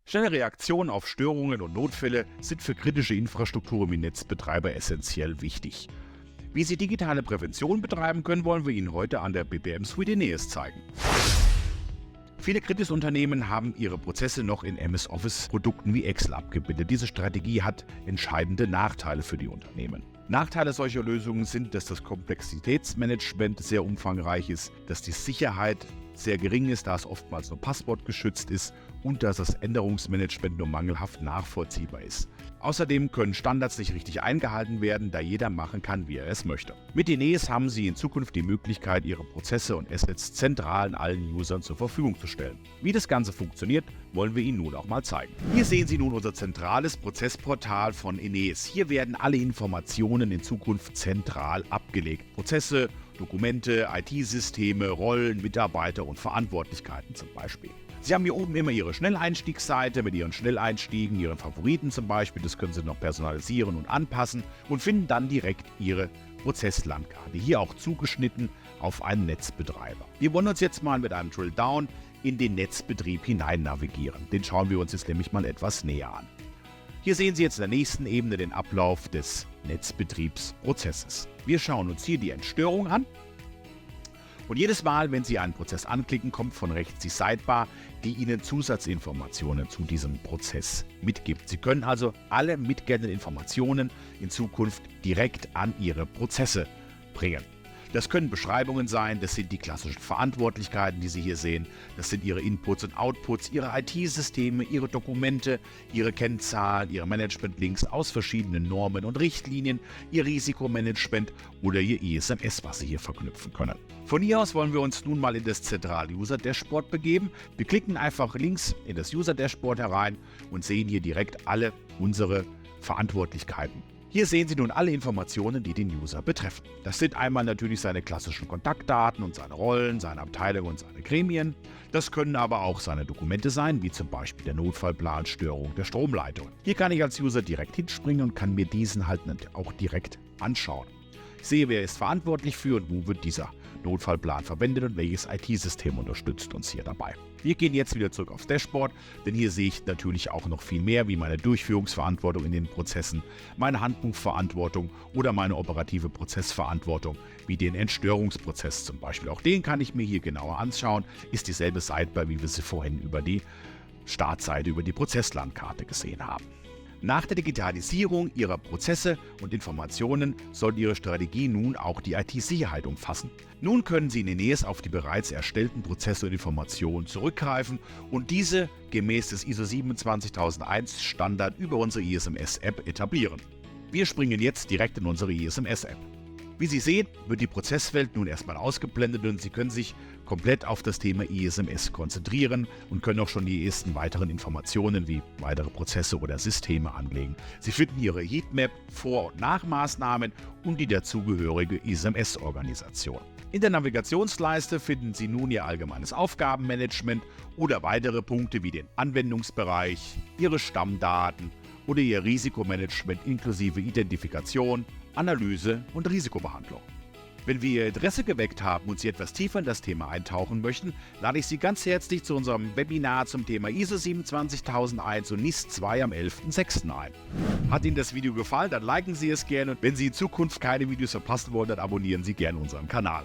Schnelle Reaktionen auf Störungen und Notfälle sind für kritische Infrastrukturen wie Netzbetreiber essentiell wichtig. Wie Sie digitale Prävention betreiben können, wollen wir Ihnen heute an der BPM Suite Aeneas zeigen. Viele Kritisunternehmen haben ihre Prozesse noch in MS Office-Produkten wie Excel abgebildet. Diese Strategie hat entscheidende Nachteile für die Unternehmen. Nachteile solcher Lösungen sind, dass das Komplexitätsmanagement sehr umfangreich ist, dass die Sicherheit sehr gering ist, da es oftmals nur passwortgeschützt ist und dass das Änderungsmanagement nur mangelhaft nachvollziehbar ist. Außerdem können Standards nicht richtig eingehalten werden, da jeder machen kann, wie er es möchte. Mit Aeneas haben Sie in Zukunft die Möglichkeit, Ihre Prozesse und Assets zentral allen Usern zur Verfügung zu stellen. Wie das Ganze funktioniert, wollen wir Ihnen nun auch mal zeigen. Hier sehen Sie nun unser zentrales Prozessportal von Aeneas. Hier werden alle Informationen in Zukunft zentral abgelegt. Prozesse, Dokumente, IT-Systeme, Rollen, Mitarbeiter und Verantwortlichkeiten zum Beispiel. Sie haben hier oben immer Ihre Schnelleinstiegsseite mit Ihren Schnelleinstiegen, Ihren Favoriten zum Beispiel. Das können Sie noch personalisieren und anpassen und finden dann direkt Ihre Prozesslandkarte, hier auch zugeschnitten auf einen Netzbetreiber. Wir wollen uns jetzt mal mit einem Drill-Down in den Netzbetrieb hinein navigieren. Den schauen wir uns jetzt nämlich mal etwas näher an. Hier sehen Sie jetzt in der nächsten Ebene den Ablauf des Netzbetriebsprozesses. Wir schauen uns hier die Entstörung an. Und jedes Mal, wenn Sie einen Prozess anklicken, kommt von rechts die Sidebar, die Ihnen Zusatzinformationen zu diesem Prozess mitgibt. Sie können also alle mitgeltenden Informationen in Zukunft direkt an Ihre Prozesse bringen. Das können Beschreibungen sein, das sind die klassischen Verantwortlichkeiten, die Sie hier sehen. Das sind Ihre Inputs und Outputs, Ihre IT-Systeme, Ihre Dokumente, Ihre Kennzahlen, Ihre Management-Links aus verschiedenen Normen und Richtlinien, Ihr Risikomanagement oder Ihr ISMS, was Sie hier verknüpfen können. Von hier aus wollen wir uns nun mal in das zentrale User-Dashboard begeben. Wir klicken einfach links in das User-Dashboard herein und sehen hier direkt alle unsere Verantwortlichkeiten. Hier sehen Sie nun alle Informationen, die den User betreffen. Das sind einmal natürlich seine klassischen Kontaktdaten und seine Rollen, seine Abteilung und seine Gremien. Das können aber auch seine Dokumente sein, wie zum Beispiel der Notfallplan, Störung der Stromleitung. Hier kann ich als User direkt hinspringen und kann mir diesen halt auch direkt anschauen. Ich sehe, wer ist verantwortlich für und wo wird dieser Notfallplan verwendet und welches IT-System unterstützt uns hier dabei. Wir gehen jetzt wieder zurück aufs Dashboard, denn hier sehe ich natürlich auch noch viel mehr, wie meine Durchführungsverantwortung in den Prozessen, meine Handbuchverantwortung oder meine operative Prozessverantwortung, wie den Entstörungsprozess zum Beispiel. Auch den kann ich mir hier genauer anschauen, ist dieselbe Sidebar, wie wir sie vorhin über die Startseite, über die Prozesslandkarte gesehen haben. Nach der Digitalisierung Ihrer Prozesse und Informationen soll Ihre Strategie nun auch die IT-Sicherheit umfassen. Nun können Sie in Aeneas auf die bereits erstellten Prozesse und Informationen zurückgreifen und diese gemäß des ISO 27001 Standard über unsere ISMS-App etablieren. Wir springen jetzt direkt in unsere ISMS-App. Wie Sie sehen, wird die Prozesswelt nun erstmal ausgeblendet und Sie können sich komplett auf das Thema ISMS konzentrieren und können auch schon die ersten weiteren Informationen wie weitere Prozesse oder Systeme anlegen. Sie finden Ihre Heatmap, Vor- und Nachmaßnahmen und die dazugehörige ISMS-Organisation. In der Navigationsleiste finden Sie nun Ihr allgemeines Aufgabenmanagement oder weitere Punkte wie den Anwendungsbereich, Ihre Stammdaten oder Ihr Risikomanagement inklusive Identifikation, Analyse und Risikobehandlung. Wenn wir Ihr Interesse geweckt haben und Sie etwas tiefer in das Thema eintauchen möchten, lade ich Sie ganz herzlich zu unserem Webinar zum Thema ISO 27001 und NIS 2 am 11.06. ein. Hat Ihnen das Video gefallen, dann liken Sie es gerne und wenn Sie in Zukunft keine Videos verpassen wollen, dann abonnieren Sie gerne unseren Kanal.